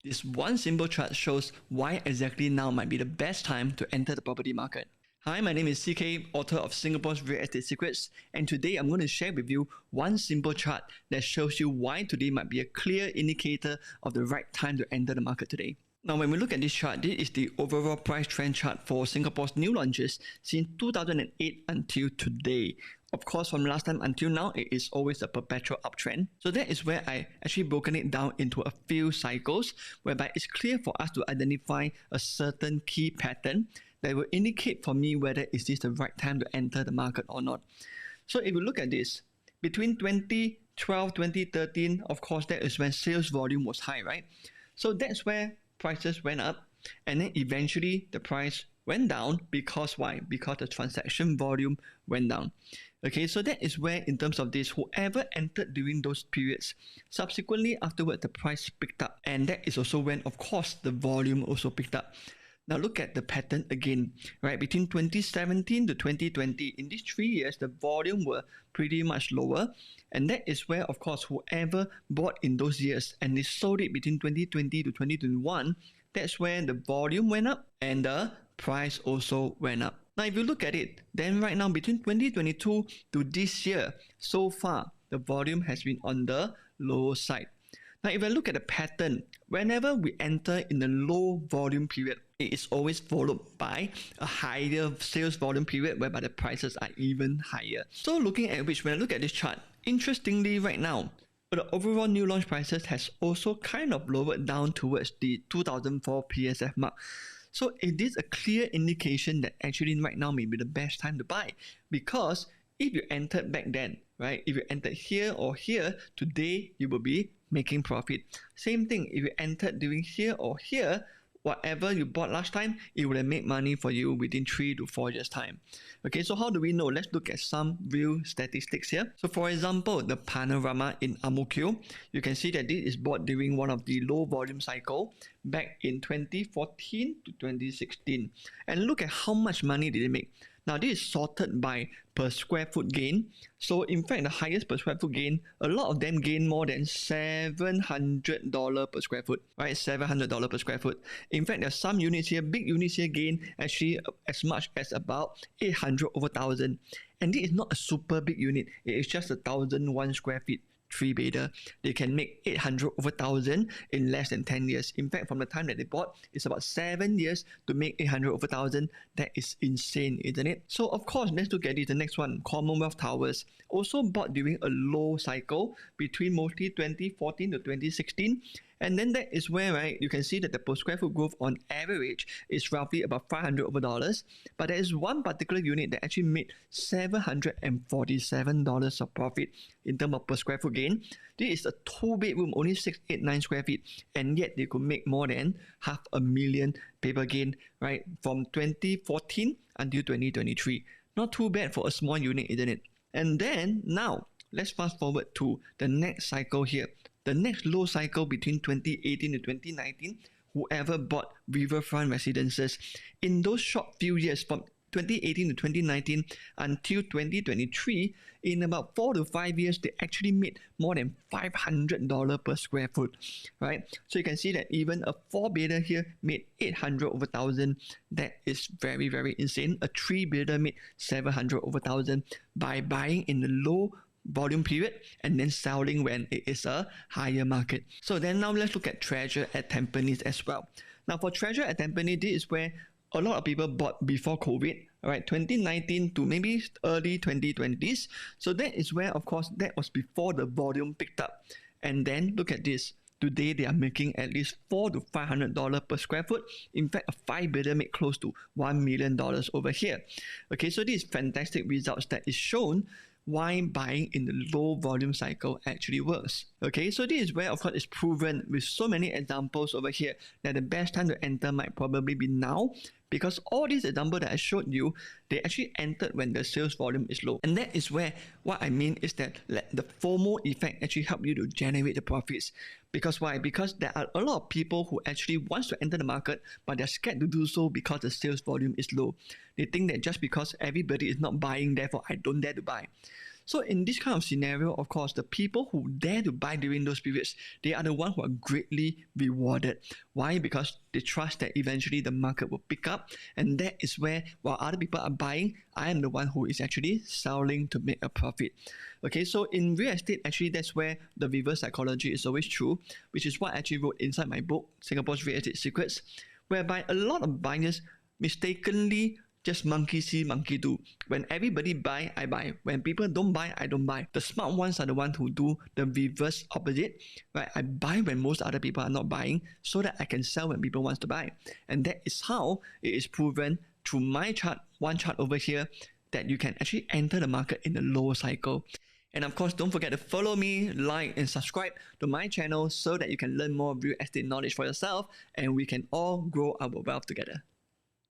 This one simple chart shows why exactly now might be the best time to enter the property market. Hi, my name is CK, author of Singapore's Real Estate Secrets, and today I'm going to share with you one simple chart that shows you why today might be a clear indicator of the right time to enter the market today. Now, when we look at this chart, this is the overall price trend chart for Singapore's new launches since 2008 until today. Of course, from last time until now, it is always a perpetual uptrend. So that is where I actually broken it down into a few cycles, whereby it's clear for us to identify a certain key pattern that will indicate for me whether is this the right time to enter the market or not. So if you look at this, between 2012, 2013, of course, that is when sales volume was high, right? So that's where prices went up, and then eventually the price went down because why? Because the transaction volume went down. Okay, so that is where in terms of this, whoever entered during those periods, subsequently afterward the price picked up, and that is also when of course the volume also picked up. Now look at the pattern again, right? Between 2017 to 2020, in these 3 years, the volume were pretty much lower. And that is where, of course, whoever bought in those years and they sold it between 2020 to 2021, that's when the volume went up and the price also went up. Now, if you look at it, then right now between 2022 to this year, so far, the volume has been on the low side. Now, if I look at the pattern, whenever we enter in the low volume period, it is always followed by a higher sales volume period whereby the prices are even higher. So looking at which, when I look at this chart, interestingly right now, the overall new launch prices has also kind of lowered down towards the 2004 PSF mark. So it is a clear indication that actually right now may be the best time to buy, because if you entered back then, right, if you entered here or here, today you will be making profit. Same thing, if you entered during here or here, whatever you bought last time, it will make money for you within 3 to 4 years time. Okay, so how do we know? Let's look at some real statistics here. So for example, the Panorama in Ang Mo Kio, you can see that this is bought during one of the low volume cycle back in 2014 to 2016. And look at how much money did they make. Now this is sorted by per square foot gain. So in fact, the highest per square foot gain, a lot of them gain more than $700 per square foot, right? $700 per square foot. In fact, there's some units here, big units here gain actually as much as about 800 over 1,000. And this is not a super big unit. It is just 1,001 square feet. 3-bedder, they can make 800 over 1,000 in less than 10 years. In fact, from the time that they bought, it's about 7 years to make 800 over 1,000. That is insane, isn't it? So of course, let's look at it. The next one, Commonwealth Towers, also bought during a low cycle between mostly 2014 to 2016. And then that is where, right, you can see that the per square foot growth on average is roughly about $500 over dollars. But there is one particular unit that actually made $747 of profit in terms of per square foot gain. This is a 2-bedroom, only 689 square feet, and yet they could make more than $500,000 paper gain, right, from 2014 until 2023. Not too bad for a small unit, isn't it? And then now, let's fast forward to the next cycle here. The next low cycle between 2018 to 2019, whoever bought riverfront residences, in those short few years from 2018 to 2019 until 2023, in about 4 to 5 years, they actually made more than $500 per square foot, right? So you can see that even a 4-bedder here made 800 over 1,000. That is very, very insane. A 3-bedder made 700 over 1,000 by buying in the low volume period and then selling when it is a higher market. So then now let's look at Treasure at Tampines as well. Now for Treasure at Tampines, this is where a lot of people bought before COVID, right? 2019 to maybe early 2020s. So that is where, of course, that was before the volume picked up. And then look at this. Today, they are making at least $400 to $500 per square foot. In fact, a 5-bedder made close to $1 million over here. Okay, so these fantastic results that is shown why buying in the low volume cycle actually works. Okay, so this is where, of course, it's proven with so many examples over here that the best time to enter might probably be now, because all these examples that I showed you, they actually entered when the sales volume is low. And that is where what I mean is that the FOMO effect actually help you to generate the profits. Because why? Because there are a lot of people who actually wants to enter the market, but they're scared to do so because the sales volume is low. They think that just because everybody is not buying, therefore I don't dare to buy. So in this kind of scenario, of course, the people who dare to buy during those periods, they are the ones who are greatly rewarded. Why? Because they trust that eventually the market will pick up, and that is where, while other people are buying, I am the one who is actually selling to make a profit. Okay, so in real estate, actually, that's where the reverse psychology is always true, which is what I actually wrote inside my book, Singapore's Real Estate Secrets, whereby a lot of buyers mistakenly just monkey see, monkey do. When everybody buy, I buy. When people don't buy, I don't buy. The smart ones are the ones who do the reverse opposite, right? I buy when most other people are not buying so that I can sell when people want to buy. And that is how it is proven through my chart, one chart over here, that you can actually enter the market in a low cycle. And of course, don't forget to follow me, like, and subscribe to my channel so that you can learn more real estate knowledge for yourself and we can all grow our wealth together.